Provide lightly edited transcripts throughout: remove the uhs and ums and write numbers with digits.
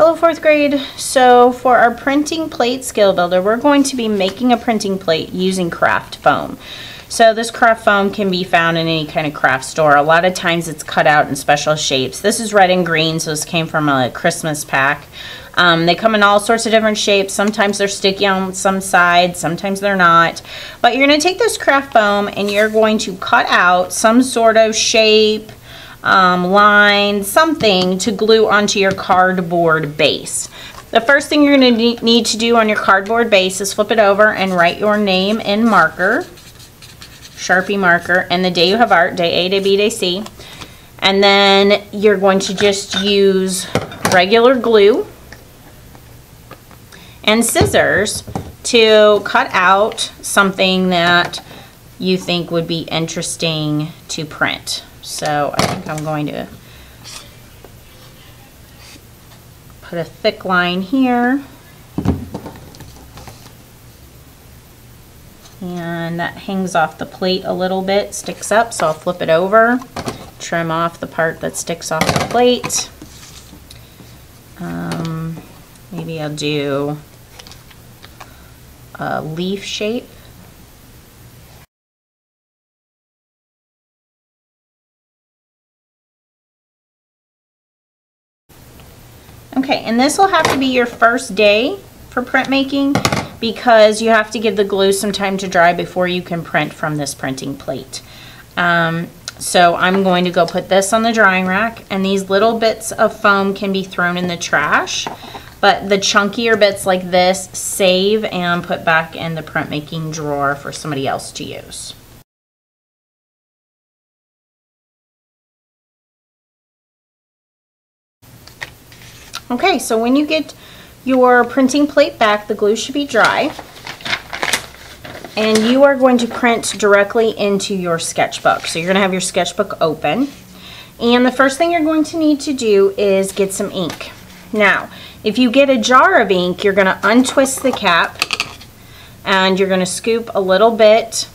Hello fourth grade. So for our printing plate skill builder, we're going to be making a printing plate using craft foam. So this craft foam can be found in any kind of craft store. A lot of times it's cut out in special shapes. This is red and green, so this came from a Christmas pack. They come in all sorts of different shapes. Sometimes they're sticky on some sides, sometimes they're not. But you're going to take this craft foam and you're going to cut out some sort of shape, line, something to glue onto your cardboard base. The first thing you're going to need to do on your cardboard base is flip it over and write your name in marker, Sharpie marker, and the day you have art, day A, day B, day C. And then you're going to just use regular glue and scissors to cut out something that you think would be interesting to print. So I think I'm going to put a thick line here, and that hangs off the plate a little bit, sticks up, so I'll flip it over, trim off the part that sticks off the plate. Maybe I'll do a leaf shape. Okay, and this will have to be your first day for printmaking because you have to give the glue some time to dry before you can print from this printing plate. So I'm going to go put this on the drying rack, and these little bits of foam can be thrown in the trash, but the chunkier bits like this save and put back in the printmaking drawer for somebody else to use. Okay, so when you get your printing plate back, the glue should be dry, and you are going to print directly into your sketchbook. So you're going to have your sketchbook open, and the first thing you're going to need to do is get some ink. Now, if you get a jar of ink, you're going to untwist the cap, and you're going to scoop a little bit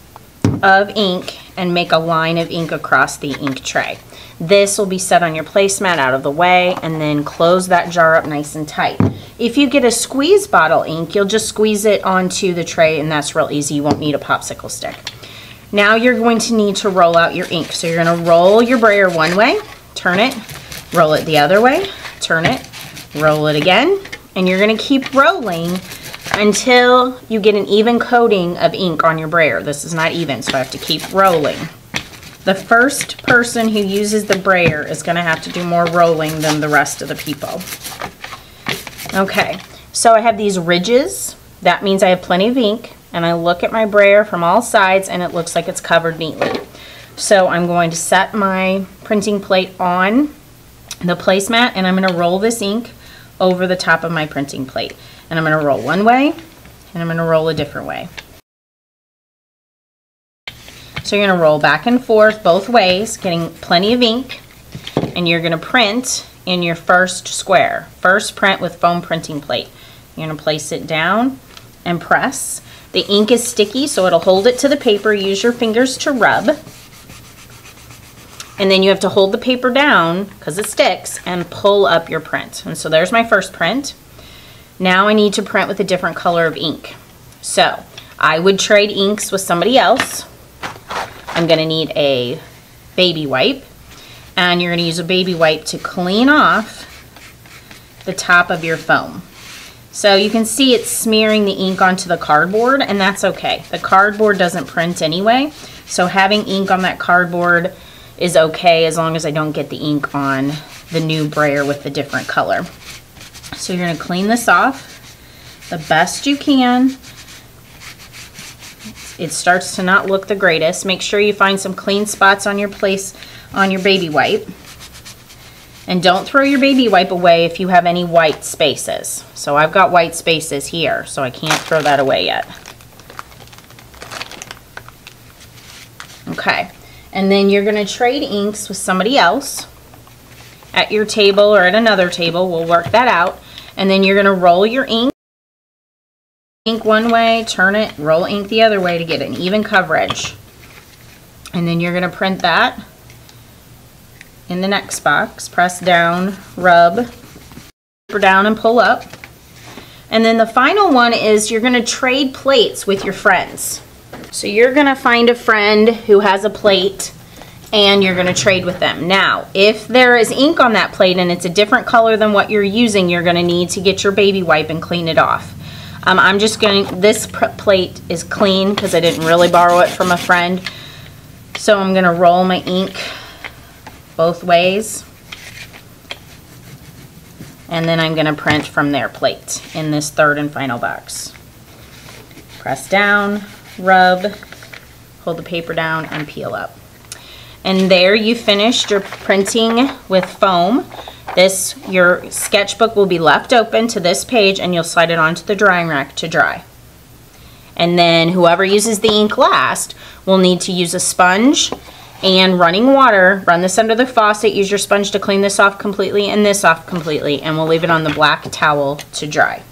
of ink and make a line of ink across the ink tray. This will be set on your placemat out of the way, and then close that jar up nice and tight. If you get a squeeze bottle ink, you'll just squeeze it onto the tray, and that's real easy. You won't need a popsicle stick. Now you're going to need to roll out your ink. So you're going to roll your brayer one way, turn it, roll it the other way, turn it, roll it again, and you're going to keep rolling until you get an even coating of ink on your brayer. This is not even, so I have to keep rolling. The first person who uses the brayer is going to have to do more rolling than the rest of the people. Okay, so I have these ridges. That means I have plenty of ink, and I look at my brayer from all sides and it looks like it's covered neatly. So I'm going to set my printing plate on the placemat, and I'm going to roll this ink over the top of my printing plate. And I'm going to roll one way, and I'm going to roll a different way. So you're going to roll back and forth both ways, getting plenty of ink, and you're going to print in your first square. First print with foam printing plate. You're going to place it down and press. The ink is sticky, so it'll hold it to the paper. Use your fingers to rub. And then you have to hold the paper down, because it sticks, and pull up your print. And so there's my first print. Now I need to print with a different color of ink. So I would trade inks with somebody else. I'm going to need a baby wipe, and you're going to use a baby wipe to clean off the top of your foam. So you can see it's smearing the ink onto the cardboard, and that's okay. The cardboard doesn't print anyway, so having ink on that cardboard is okay as long as I don't get the ink on the new brayer with the different color. So you're going to clean this off the best you can. It starts to not look the greatest. Make sure you find some clean spots on your baby wipe. And don't throw your baby wipe away if you have any white spaces. So I've got white spaces here, so I can't throw that away yet. Okay, and then you're going to trade inks with somebody else at your table or at another table. We'll work that out. And then you're going to roll your ink one way, turn it, roll ink the other way to get an even coverage. And then you're going to print that in the next box. Press down, rub, down and pull up. And then the final one is you're going to trade plates with your friends. So you're going to find a friend who has a plate and you're going to trade with them. Now, if there is ink on that plate and it's a different color than what you're using, you're going to need to get your baby wipe and clean it off. I'm just going, this plate is clean because I didn't really borrow it from a friend. So I'm going to roll my ink both ways. And then I'm going to print from their plate in this third and final box. Press down, rub, hold the paper down, and peel up. And there you finished your printing with foam. Your sketchbook will be left open to this page and you'll slide it onto the drying rack to dry. And then whoever uses the ink last will need to use a sponge and running water. Run this under the faucet, use your sponge to clean this off completely and this off completely, and we'll leave it on the black towel to dry.